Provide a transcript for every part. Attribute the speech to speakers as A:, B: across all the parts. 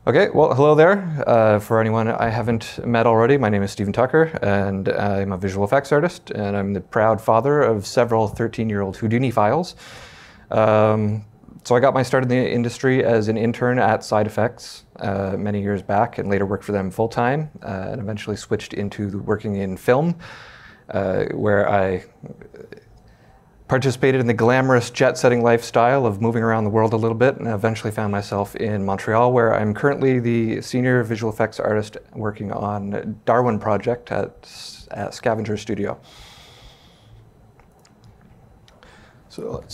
A: Okay, well, hello there. For anyone I haven't met already, my name is Stephen Tucker, and I'm a visual effects artist, and I'm the proud father of several 13-year-old Houdini files. So I got my start in the industry as an intern at Side Effects many years back, and later worked for them full-time, and eventually switched into working in film, where I participated in the glamorous jet-setting lifestyle of moving around the world a little bit, and eventually found myself in Montreal, where I'm currently the senior visual effects artist working on Darwin Project at Scavenger Studio. So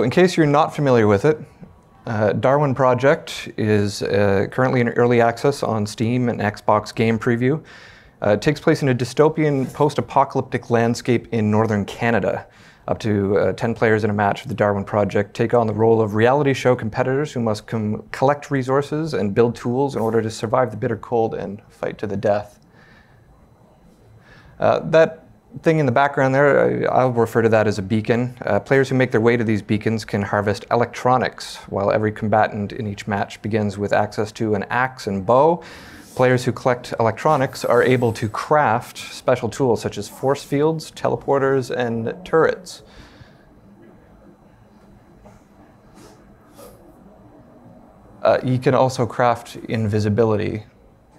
A: in case you're not familiar with it, Darwin Project is currently in early access on Steam and Xbox Game Preview. It takes place in a dystopian post-apocalyptic landscape in northern Canada. Up to 10 players in a match of the Darwin Project take on the role of reality show competitors who must collect resources and build tools in order to survive the bitter cold and fight to the death. That thing in the background there, I'll refer to that as a beacon. Players who make their way to these beacons can harvest electronics, while every combatant in each match begins with access to an axe and bow. Players who collect electronics are able to craft special tools such as force fields, teleporters, and turrets. You can also craft invisibility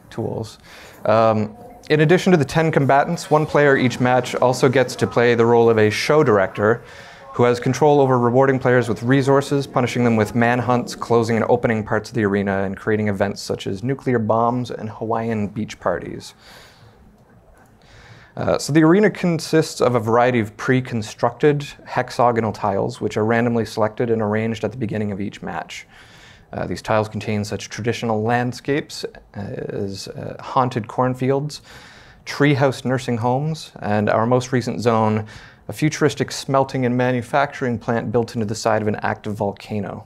A: tools. In addition to the 10 combatants, one player each match also gets to play the role of a show director who has control over rewarding players with resources, punishing them with manhunts, closing and opening parts of the arena, and creating events such as nuclear bombs and Hawaiian beach parties. So the arena consists of a variety of pre-constructed hexagonal tiles, which are randomly selected and arranged at the beginning of each match. These tiles contain such traditional landscapes as haunted cornfields, treehouse nursing homes, and our most recent zone, a futuristic smelting and manufacturing plant built into the side of an active volcano.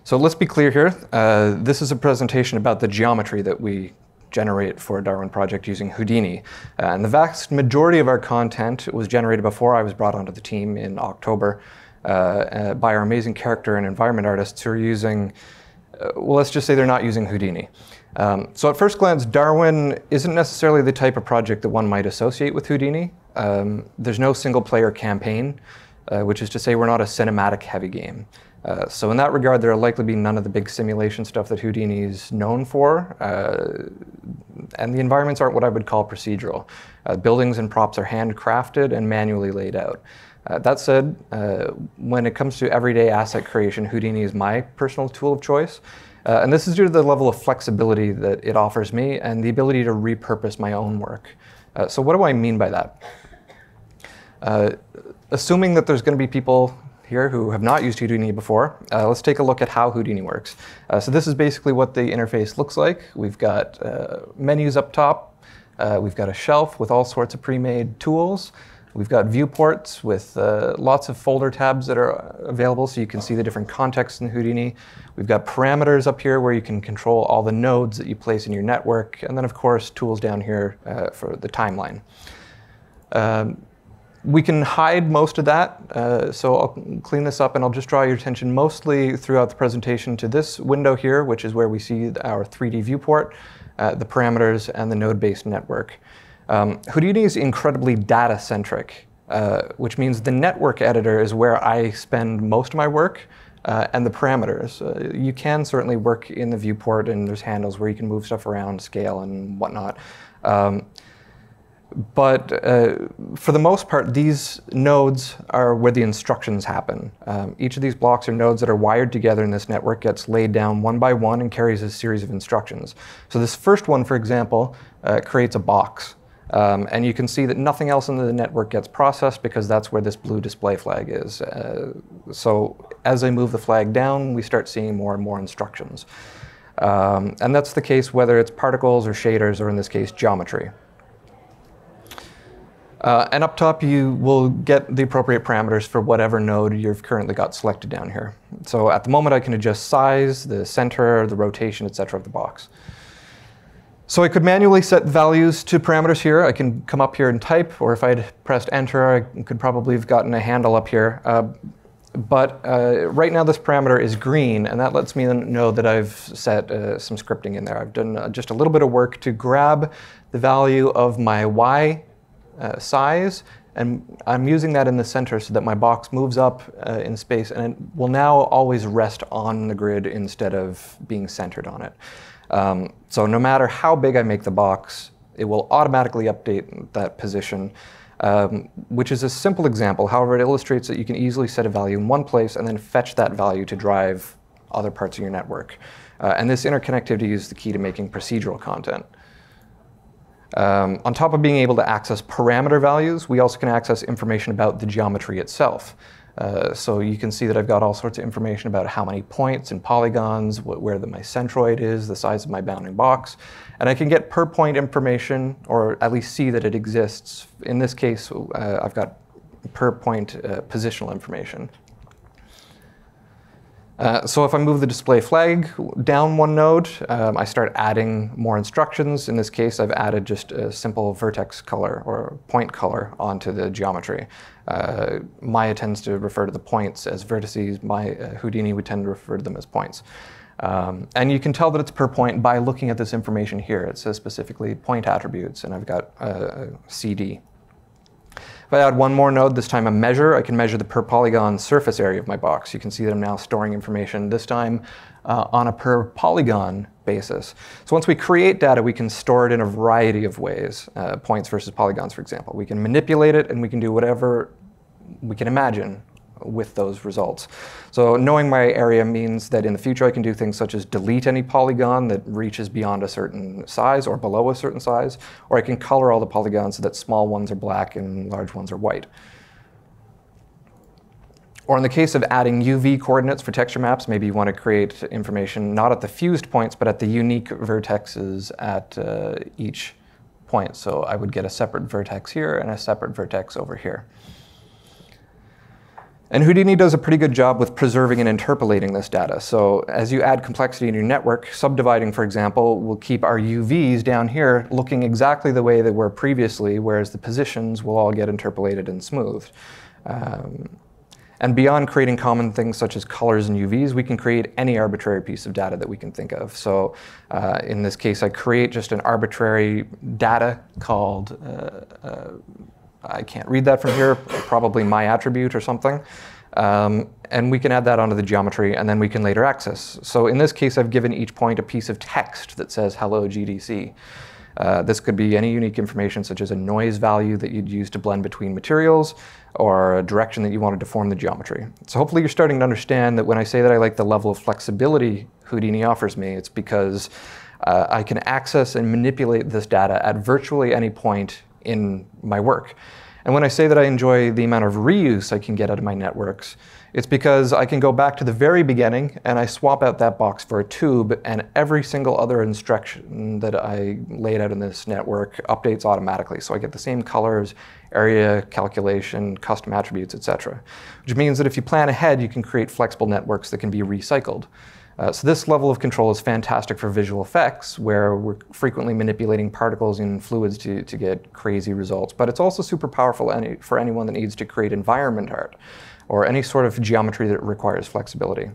A: So let's be clear here. This is a presentation about the geometry that we generate for Darwin Project using Houdini. And the vast majority of our content was generated before I was brought onto the team in October by our amazing character and environment artists who are using, well, let's just say they're not using Houdini. So at first glance, Darwin isn't necessarily the type of project that one might associate with Houdini. There's no single player campaign, which is to say we're not a cinematic heavy game. So in that regard, there'll likely be none of the big simulation stuff that Houdini is known for. And the environments aren't what I would call procedural. Buildings and props are handcrafted and manually laid out. That said, when it comes to everyday asset creation, Houdini is my personal tool of choice. And this is due to the level of flexibility that it offers me and the ability to repurpose my own work. So what do I mean by that? Assuming that there's going to be people here who have not used Houdini before, let's take a look at how Houdini works. So this is basically what the interface looks like. We've got menus up top. We've got a shelf with all sorts of pre-made tools. We've got viewports with lots of folder tabs that are available so you can see the different contexts in Houdini. We've got parameters up here where you can control all the nodes that you place in your network. And then, of course, tools down here for the timeline. We can hide most of that. So I'll clean this up and I'll just draw your attention mostly throughout the presentation to this window here, which is where we see our 3D viewport, the parameters, and the node-based network. Houdini is incredibly data-centric, which means the network editor is where I spend most of my work, and the parameters. You can certainly work in the viewport, and there's handles where you can move stuff around, scale, and whatnot. But for the most part, these nodes are where the instructions happen. Each of these blocks or nodes that are wired together in this network gets laid down one by one and carries a series of instructions. So this first one, for example, creates a box. And you can see that nothing else in the network gets processed because that's where this blue display flag is. So as I move the flag down, we start seeing more and more instructions. And that's the case whether it's particles or shaders or, in this case, geometry. And up top, you will get the appropriate parameters for whatever node you've currently got selected down here. So at the moment, I can adjust size, the center, the rotation, etc. of the box. So I could manually set values to parameters here. I can come up here and type, or if I'd pressed enter, I could probably have gotten a handle up here. But right now this parameter is green, and that lets me know that I've set some scripting in there. I've done just a little bit of work to grab the value of my Y size, and I'm using that in the center so that my box moves up in space, and it will now always rest on the grid instead of being centered on it. So no matter how big I make the box, it will automatically update that position. Which is a simple example. However, it illustrates that you can easily set a value in one place and then fetch that value to drive other parts of your network. And this interconnectivity is the key to making procedural content. On top of being able to access parameter values, we also can access information about the geometry itself. So you can see that I've got all sorts of information about how many points and polygons, where my centroid is, the size of my bounding box. And I can get per point information, or at least see that it exists. In this case, I've got per point positional information. So if I move the display flag down one node, I start adding more instructions. In this case, I've added just a simple vertex color or point color onto the geometry. Maya tends to refer to the points as vertices. Houdini would tend to refer to them as points. And you can tell that it's per point by looking at this information here. It says specifically point attributes, and I've got CD. If I add one more node, this time a measure, I can measure the per polygon surface area of my box. You can see that I'm now storing information, this time on a per polygon basis. So once we create data, we can store it in a variety of ways, points versus polygons, for example. We can manipulate it, and we can do whatever we can imagine with those results. So knowing my area means that in the future I can do things such as delete any polygon that reaches beyond a certain size or below a certain size, or I can color all the polygons so that small ones are black and large ones are white. Or in the case of adding UV coordinates for texture maps, maybe you want to create information not at the fused points, but at the unique vertexes at each point. So I would get a separate vertex here and a separate vertex over here. And Houdini does a pretty good job with preserving and interpolating this data. So as you add complexity in your network, subdividing, for example, will keep our UVs down here looking exactly the way they were previously, whereas the positions will all get interpolated and smoothed. And beyond creating common things such as colors and UVs, we can create any arbitrary piece of data that we can think of. So in this case, I create just an arbitrary data called I can't read that from here, probably my attribute or something. And we can add that onto the geometry, and then we can later access. So in this case, I've given each point a piece of text that says hello GDC. This could be any unique information such as a noise value that you'd use to blend between materials, or a direction that you wanted to form the geometry. So hopefully you're starting to understand that when I say that I like the level of flexibility Houdini offers me, it's because I can access and manipulate this data at virtually any point in my work. And when I say that I enjoy the amount of reuse I can get out of my networks, it's because I can go back to the very beginning and I swap out that box for a tube, and every single other instruction that I laid out in this network updates automatically. So I get the same colors, area calculation, custom attributes, etc. Which means that if you plan ahead, you can create flexible networks that can be recycled. So this level of control is fantastic for visual effects, where we're frequently manipulating particles in fluids to get crazy results. But it's also super powerful for anyone that needs to create environment art, or any sort of geometry that requires flexibility.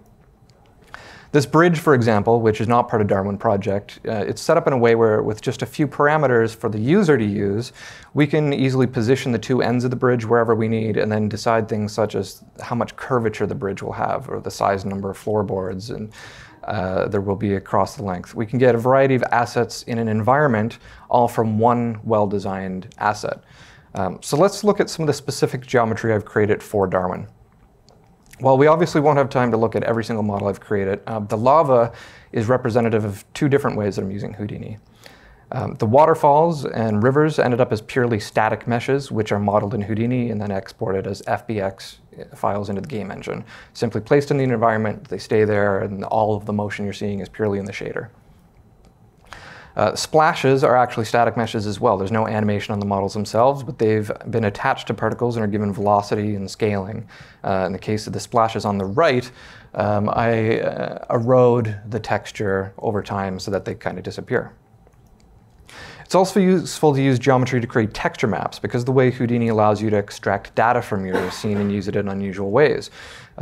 A: This bridge, for example, which is not part of Darwin Project, it's set up in a way where with just a few parameters for the user to use, we can easily position the two ends of the bridge wherever we need, and then decide things such as how much curvature the bridge will have, or the size and number of floorboards, and there will be across the length. We can get a variety of assets in an environment, all from one well-designed asset. So let's look at some of the specific geometry I've created for Darwin. Well, we obviously won't have time to look at every single model I've created. The lava is representative of two different ways that I'm using Houdini. The waterfalls and rivers ended up as purely static meshes, which are modeled in Houdini and then exported as FBX files into the game engine. Simply placed in the environment, they stay there, and all of the motion you're seeing is purely in the shader. Splashes are actually static meshes as well. There's no animation on the models themselves, but they've been attached to particles and are given velocity and scaling. In the case of the splashes on the right, I erode the texture over time so that they kind of disappear. It's It's also useful to use geometry to create texture maps, because the way Houdini allows you to extract data from your scene and use it in unusual ways.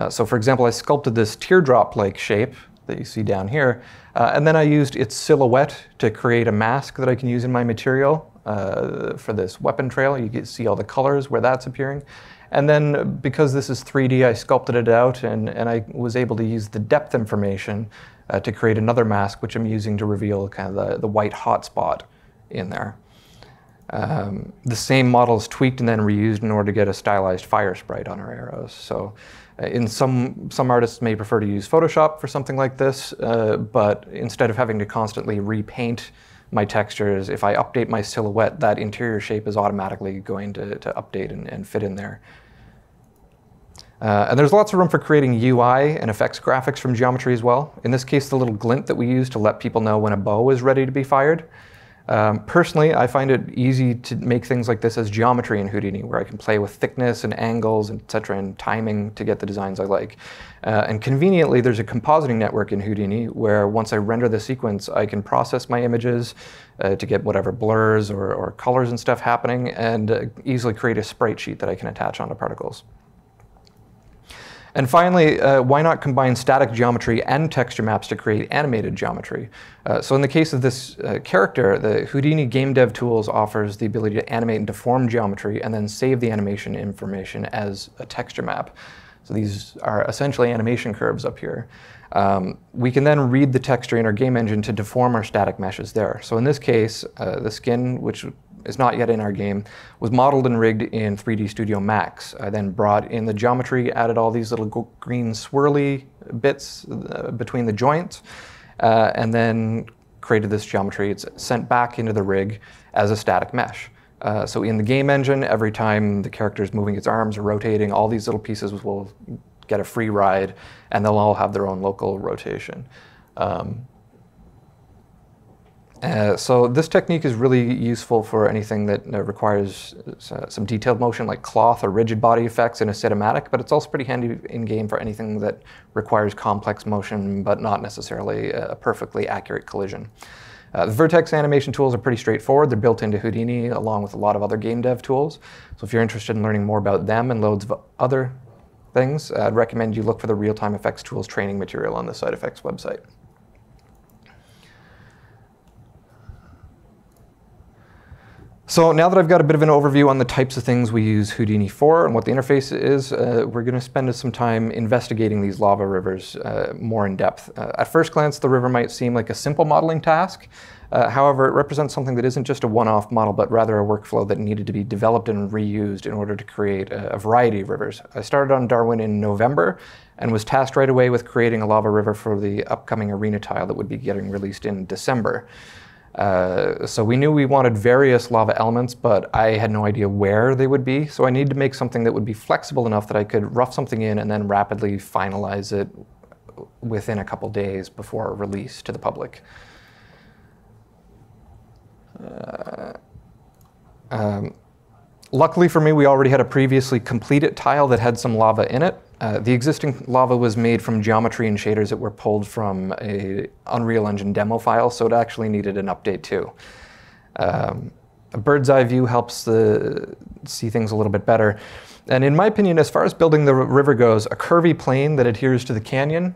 A: So for example, I sculpted this teardrop-like shape that you see down here, and then I used its silhouette to create a mask that I can use in my material for this weapon trail. You can see all the colors where that's appearing. And then because this is 3D, I sculpted it out, and I was able to use the depth information to create another mask, which I'm using to reveal kind of the white hotspot in there. The same model is tweaked and then reused in order to get a stylized fire sprite on our arrows. So in some artists may prefer to use Photoshop for something like this, but instead of having to constantly repaint my textures, if I update my silhouette, that interior shape is automatically going to update and fit in there. And there's lots of room for creating UI and effects graphics from geometry as well. In this case, the little glint that we use to let people know when a bow is ready to be fired. Personally, I find it easy to make things like this as geometry in Houdini, where I can play with thickness and angles, etc., and timing to get the designs I like. And conveniently, there's a compositing network in Houdini where once I render the sequence, I can process my images to get whatever blurs or colors and stuff happening, and easily create a sprite sheet that I can attach onto particles. And finally, why not combine static geometry and texture maps to create animated geometry? So in the case of this character, the Houdini Game Dev Tools offers the ability to animate and deform geometry and then save the animation information as a texture map. So these are essentially animation curves up here. We can then read the texture in our game engine to deform our static meshes there. So in this case, the skin, which is not yet in our game, was modeled and rigged in 3D Studio Max. I then brought in the geometry, added all these little green swirly bits between the joints, and then created this geometry. It's sent back into the rig as a static mesh. So in the game engine, every time the character is moving its arms or rotating, all these little pieces will get a free ride, and they'll all have their own local rotation. So this technique is really useful for anything that requires some detailed motion, like cloth or rigid body effects in a cinematic, but it's also pretty handy in-game for anything that requires complex motion, but not necessarily a perfectly accurate collision. The Vertex animation tools are pretty straightforward. They're built into Houdini along with a lot of other game dev tools. So if you're interested in learning more about them and loads of other things, I'd recommend you look for the Real-Time Effects Tools training material on the SideFX website. So now that I've got a bit of an overview on the types of things we use Houdini for and what the interface is, we're going to spend some time investigating these lava rivers more in depth. At first glance, the river might seem like a simple modeling task. However, it represents something that isn't just a one-off model, but rather a workflow that needed to be developed and reused in order to create a variety of rivers. I started on Darwin in November and was tasked right away with creating a lava river for the upcoming arena tile that would be getting released in December. So we knew we wanted various lava elements, but I had no idea where they would be. So I needed to make something that would be flexible enough that I could rough something in and then rapidly finalize it within a couple days before release to the public. Luckily for me, we already had a previously completed tile that had some lava in it. The existing lava was made from geometry and shaders that were pulled from an Unreal Engine demo file, so it actually needed an update too. A bird's eye view helps see things a little bit better. And in my opinion, as far as building the river goes, a curvy plane that adheres to the canyon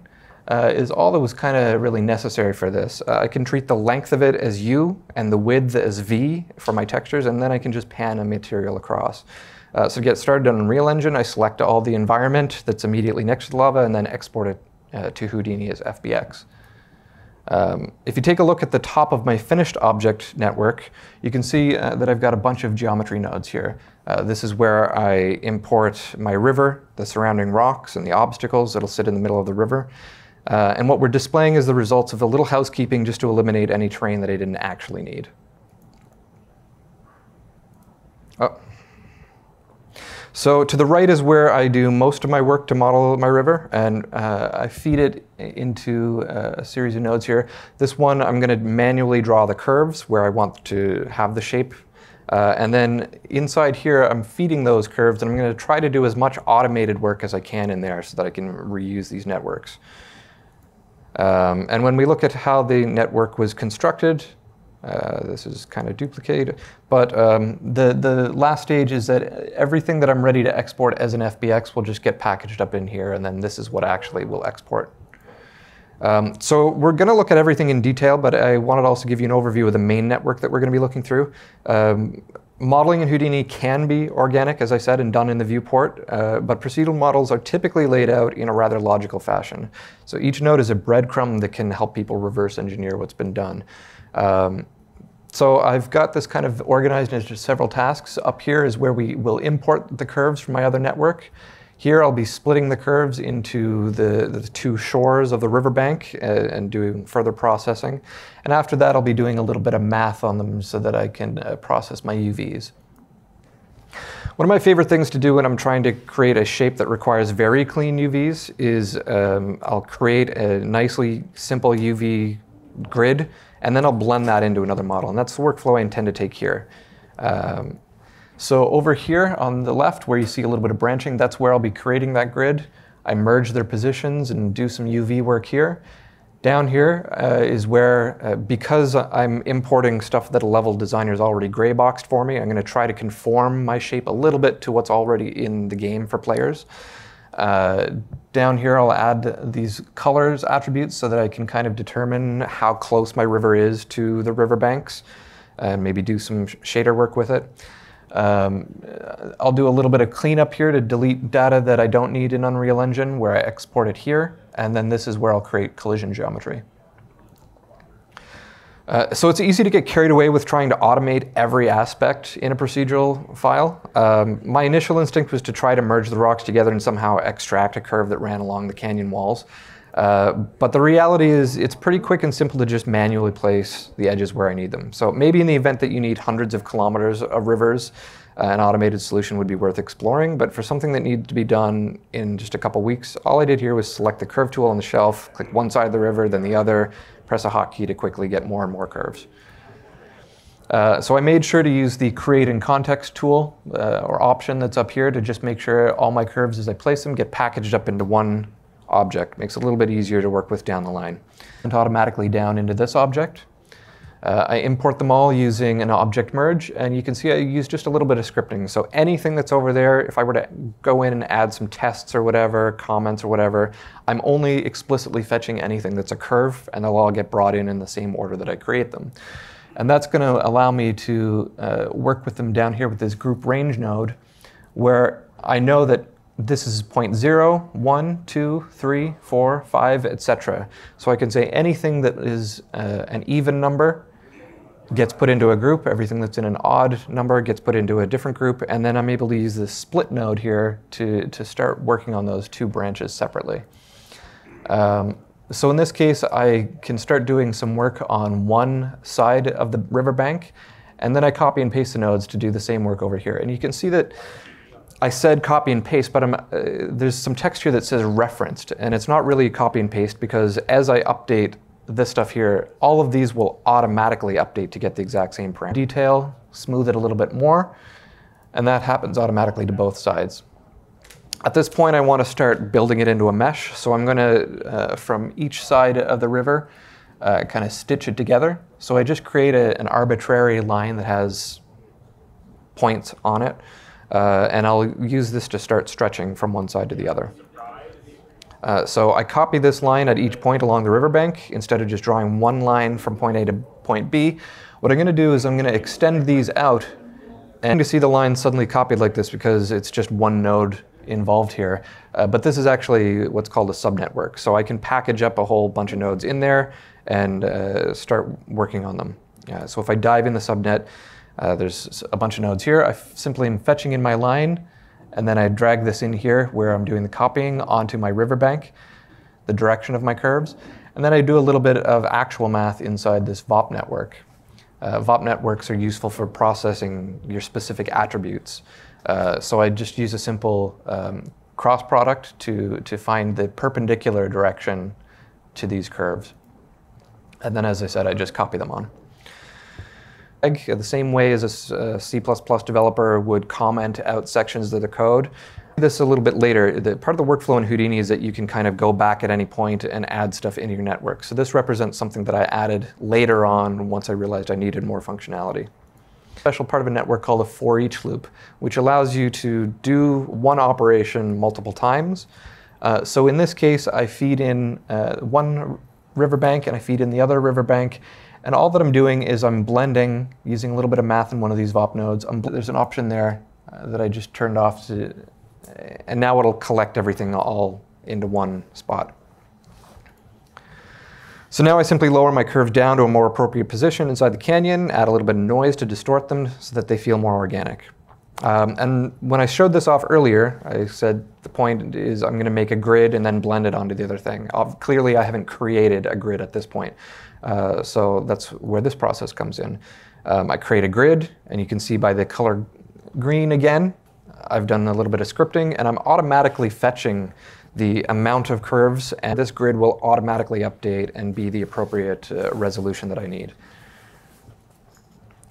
A: is all that was kind of really necessary for this. I can treat the length of it as U and the width as V for my textures, and then I can just pan a material across. So to get started on Unreal Engine, I select all the environment that's immediately next to the lava and then export it to Houdini as FBX. If you take a look at the top of my finished object network, you can see that I've got a bunch of geometry nodes here. This is where I import my river, the surrounding rocks, and the obstacles that'll sit in the middle of the river. And what we're displaying is the results of a little housekeeping just to eliminate any terrain that I didn't actually need. Oh. So to the right is where I do most of my work to model my river, and I feed it into a series of nodes here. This one, I'm going to manually draw the curves where I want to have the shape. And then inside here, I'm feeding those curves, and I'm going to try to do as much automated work as I can in there so that I can reuse these networks. And when we look at how the network was constructed, This is kind of duplicated, but the last stage is that everything that I'm ready to export as an FBX will just get packaged up in here, and then this is what actually will export. So we're going to look at everything in detail, but I wanted to also give you an overview of the main network that we're going to be looking through. Modeling in Houdini can be organic, as I said, and done in the viewport, but procedural models are typically laid out in a rather logical fashion. So each node is a breadcrumb that can help people reverse engineer what's been done. So I've got this kind of organized into several tasks. Up here is where we will import the curves from my other network. Here I'll be splitting the curves into the two shores of the riverbank and doing further processing. And after that I'll be doing a little bit of math on them so that I can process my UVs. One of my favorite things to do when I'm trying to create a shape that requires very clean UVs is I'll create a nicely simple UV grid, and then I'll blend that into another model. And that's the workflow I intend to take here. So over here on the left, where you see a little bit of branching, that's where I'll be creating that grid. I merge their positions and do some UV work here. Down here is where, because I'm importing stuff that a level designer's already gray boxed for me, I'm going to try to conform my shape a little bit to what's already in the game for players. Down here I'll add these colors attributes so that I can kind of determine how close my river is to the riverbanks and maybe do some shader work with it. I'll do a little bit of cleanup here to delete data that I don't need in Unreal Engine, where I export it here, and then this is where I'll create collision geometry. So it's easy to get carried away with trying to automate every aspect in a procedural file. My initial instinct was to try to merge the rocks together and somehow extract a curve that ran along the canyon walls. But the reality is it's pretty quick and simple to just manually place the edges where I need them. So maybe in the event that you need hundreds of kilometers of rivers, an automated solution would be worth exploring. But for something that needed to be done in just a couple weeks, all I did here was select the curve tool on the shelf, click one side of the river, then the other, press a hotkey to quickly get more and more curves. So I made sure to use the create in context tool or option that's up here to just make sure all my curves as I place them get packaged up into one object. Makes it a little bit easier to work with down the line. And automatically down into this object. I import them all using an object merge, and you can see I use just a little bit of scripting. So anything that's over there, if I were to go in and add some tests or whatever, comments or whatever, I'm only explicitly fetching anything that's a curve, and they'll all get brought in the same order that I create them. And that's going to allow me to work with them down here with this group range node, where I know that this is point 0, 1, 2, 3, 4, 5, etc. So I can say anything that is an even number gets put into a group, everything that's in an odd number gets put into a different group, and then I'm able to use this split node here to start working on those two branches separately. So in this case, I can start doing some work on one side of the riverbank, and then I copy and paste the nodes to do the same work over here. And you can see that I said copy and paste, but there's some text here that says referenced, and it's not really copy and paste because as I update this stuff here, all of these will automatically update to get the exact same parameter. Detail, smooth it a little bit more, and that happens automatically to both sides. At this point, I want to start building it into a mesh, so I'm going to, from each side of the river, kind of stitch it together. So I just create an arbitrary line that has points on it, and I'll use this to start stretching from one side to the other. So I copy this line at each point along the riverbank. Instead of just drawing one line from point A to point B, what I'm going to do is I'm going to extend these out, and to see the line suddenly copied like this because it's just one node involved here. But this is actually what's called a subnetwork. So I can package up a whole bunch of nodes in there and start working on them. So if I dive in the subnet, there's a bunch of nodes here. I simply am fetching in my line, and then I drag this in here where I'm doing the copying onto my riverbank, the direction of my curves. And then I do a little bit of actual math inside this VOP network. VOP networks are useful for processing your specific attributes. So I just use a simple cross product to find the perpendicular direction to these curves. And then, as I said, I just copy them on. The same way as a C++ developer would comment out sections of the code, This a little bit later. Part of the workflow in Houdini is that you can kind of go back at any point and add stuff into your network. So this represents something that I added later on once I realized I needed more functionality. Special part of a network called a for each loop, which allows you to do one operation multiple times. So in this case, I feed in one riverbank and I feed in the other riverbank. And all that I'm doing is I'm blending using a little bit of math in one of these VOP nodes. There's an option there that I just turned off, and now it'll collect everything all into one spot. So now I simply lower my curves down to a more appropriate position inside the canyon, add a little bit of noise to distort them so that they feel more organic. And when I showed this off earlier, I said the point is I'm going to make a grid and then blend it onto the other thing. Clearly, I haven't created a grid at this point. So that's where this process comes in. I create a grid, and you can see by the color green again, I've done a little bit of scripting, and I'm automatically fetching the amount of curves, and this grid will automatically update and be the appropriate resolution that I need.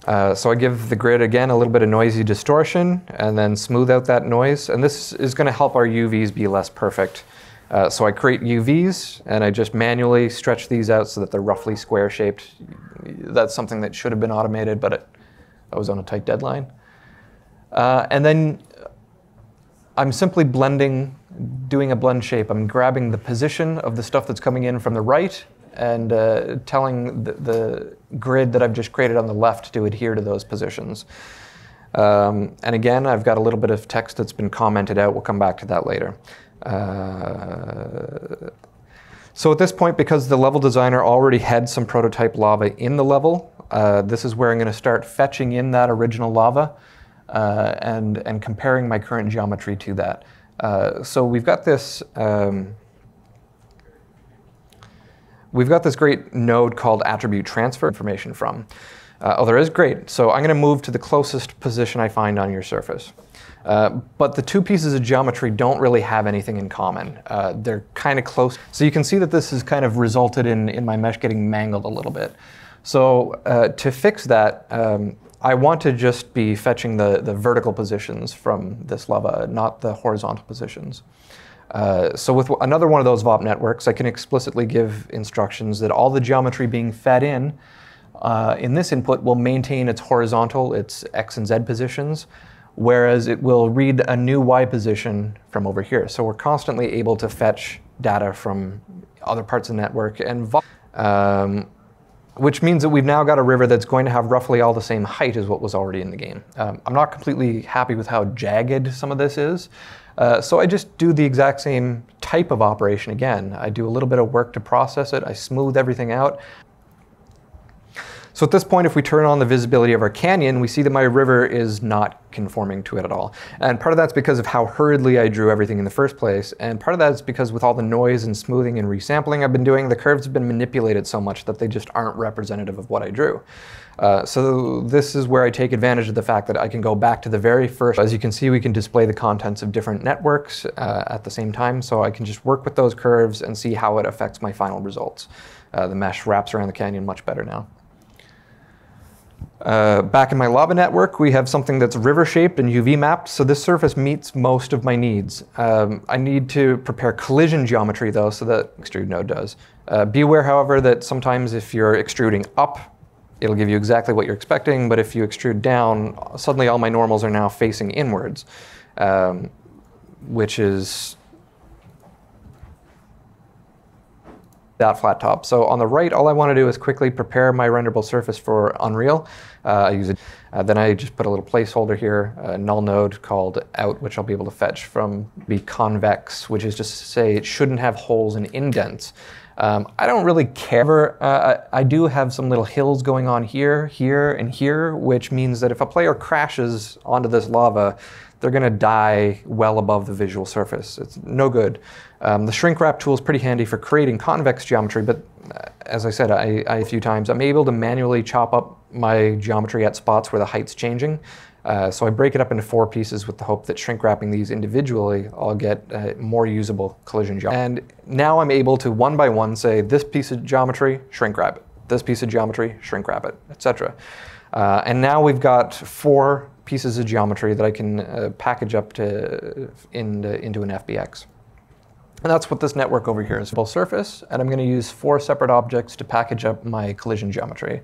A: So I give the grid, again, a little bit of noisy distortion, and then smooth out that noise. And this is going to help our UVs be less perfect. So I create UVs, and I just manually stretch these out so that they're roughly square-shaped. That's something that should have been automated, but I was on a tight deadline. And then I'm simply blending, doing a blend shape. I'm grabbing the position of the stuff that's coming in from the right and telling the grid that I've just created on the left to adhere to those positions. And again, I've got a little bit of text that's been commented out. We'll come back to that later. So at this point, because the level designer already had some prototype lava in the level, this is where I'm going to start fetching in that original lava and comparing my current geometry to that. So we've got this great node called attribute transfer information from. There is great. So I'm going to move to the closest position I find on your surface. But the two pieces of geometry don't really have anything in common. They're kind of close. So you can see that this has kind of resulted in my mesh getting mangled a little bit. So to fix that, I want to just be fetching the vertical positions from this lava, not the horizontal positions. So with another one of those VOP networks, I can explicitly give instructions that all the geometry being fed in this input will maintain its horizontal, its X and Z positions, whereas it will read a new Y position from over here. So we're constantly able to fetch data from other parts of the network, and which means that we've now got a river that's going to have roughly all the same height as what was already in the game. I'm not completely happy with how jagged some of this is, so I just do the exact same type of operation again. I do a little bit of work to process it, I smooth everything out. So at this point, if we turn on the visibility of our canyon, we see that my river is not conforming to it at all. And part of that's because of how hurriedly I drew everything in the first place. And part of that is because with all the noise and smoothing and resampling I've been doing, the curves have been manipulated so much that they just aren't representative of what I drew. So this is where I take advantage of the fact that I can go back to the very first. As you can see, we can display the contents of different networks at the same time. So I can just work with those curves and see how it affects my final results. The mesh wraps around the canyon much better now. Back in my lava network, we have something that's river-shaped and UV mapped, so this surface meets most of my needs. I need to prepare collision geometry, though, so that extrude node does. Be aware, however, that sometimes if you're extruding up, it'll give you exactly what you're expecting, but if you extrude down, suddenly all my normals are now facing inwards, which is that flat top. So on the right, all I want to do is quickly prepare my renderable surface for Unreal. I use it. Then I just put a little placeholder here, a null node called out, which I'll be able to fetch from be convex, which is just to say it shouldn't have holes and indents. I don't really care. I do have some little hills going on here, here, and here, which means that if a player crashes onto this lava, they're going to die well above the visual surface. It's no good. The shrink wrap tool is pretty handy for creating convex geometry, but as I said a few times, I'm able to manually chop up my geometry at spots where the height's changing. So I break it up into 4 pieces with the hope that shrink wrapping these individually, I'll get more usable collision geometry. And now I'm able to one by one say, this piece of geometry, shrink wrap it. This piece of geometry, shrink wrap it, etc. And now we've got 4 pieces of geometry that I can package up to into an FBX. And that's what this network over here is. Full surface, and I'm going to use 4 separate objects to package up my collision geometry.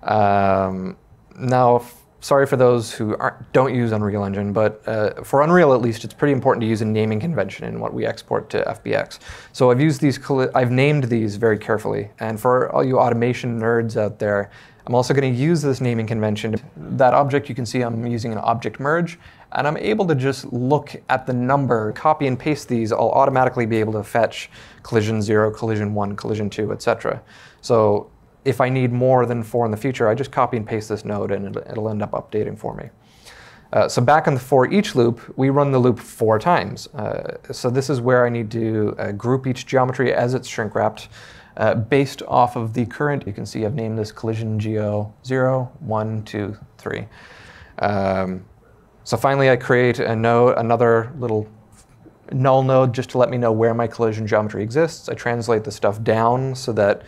A: Now, sorry for those who don't use Unreal Engine, but for Unreal at least, it's pretty important to use a naming convention in what we export to FBX. So I've named these very carefully. And for all you automation nerds out there, I'm also going to use this naming convention. That object, you can see I'm using an object merge, and I'm able to just look at the number, copy and paste these. I'll automatically be able to fetch collision 0, collision 1, collision 2, etc. So if I need more than 4 in the future, I just copy and paste this node and it'll end up updating for me. So back in the for each loop, we run the loop 4 times. So this is where I need to group each geometry as it's shrink wrapped based off of the current. You can see I've named this collision geo 0, 1, 2, 3. So finally I create a node, another little null node just to let me know where my collision geometry exists. I translate the stuff down so that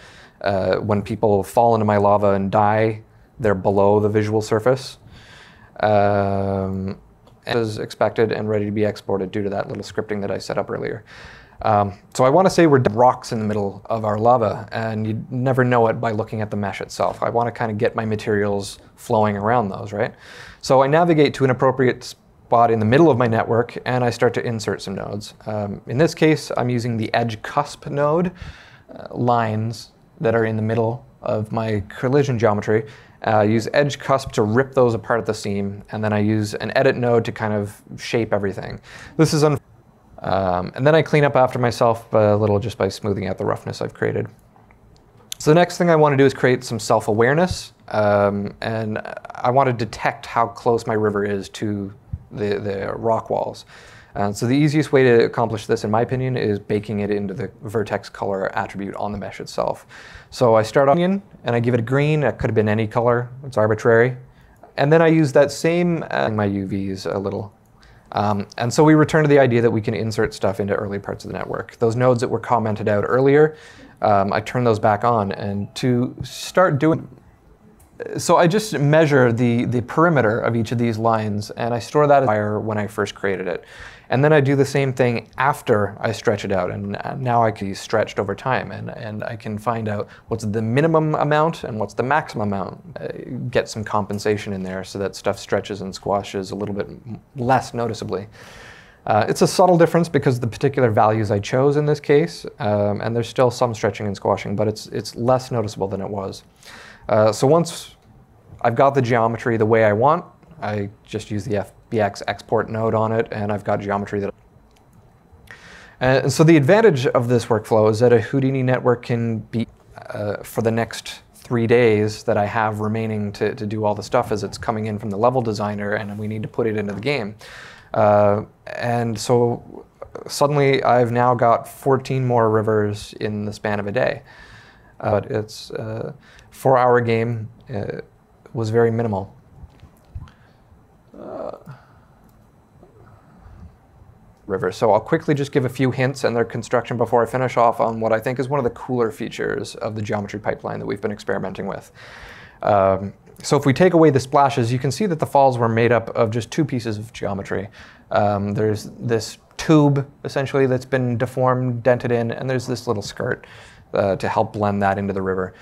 A: when people fall into my lava and die, they're below the visual surface. As expected and ready to be exported due to that little scripting that I set up earlier. So I want to say we're rocks in the middle of our lava, and you never know it by looking at the mesh itself. I want to kind of get my materials flowing around those, right? So I navigate to an appropriate spot in the middle of my network, and I start to insert some nodes. In this case, I'm using the edge cusp node, lines that are in the middle of my collision geometry. I use edge cusp to rip those apart at the seam, and then I use an edit node to kind of shape everything. This is and then I clean up after myself a little just by smoothing out the roughness I've created. So the next thing I want to do is create some self-awareness, and I want to detect how close my river is to the rock walls. So the easiest way to accomplish this, in my opinion, is baking it into the vertex color attribute on the mesh itself. So I start onion, and I give it a green. It could have been any color. It's arbitrary. And then I use that same my UVs a little. And so we return to the idea that we can insert stuff into early parts of the network. Those nodes that were commented out earlier, I turn those back on. And to start doing, so I just measure the perimeter of each of these lines, and I store that as when I first created it. And then I do the same thing after I stretch it out, and now I can be stretched over time, and I can find out what's the minimum amount and what's the maximum amount. Get some compensation in there so that stuff stretches and squashes a little bit less noticeably. It's a subtle difference because of the particular values I chose in this case, and there's still some stretching and squashing, but it's less noticeable than it was. So once I've got the geometry the way I want, I just use the FBX export node on it, and I've got geometry that. And so the advantage of this workflow is that a Houdini network can be for the next 3 days that I have remaining to do all the stuff as it's coming in from the level designer, and we need to put it into the game. And so suddenly I've now got 14 more rivers in the span of a day. But it's a 4-hour game. Was very minimal. River. So I'll quickly just give a few hints and their construction before I finish off on what I think is one of the cooler features of the geometry pipeline that we've been experimenting with. So if we take away the splashes, you can see that the falls were made up of just 2 pieces of geometry. There's this tube, essentially, that's been deformed, dented in, and there's this little skirt to help blend that into the river.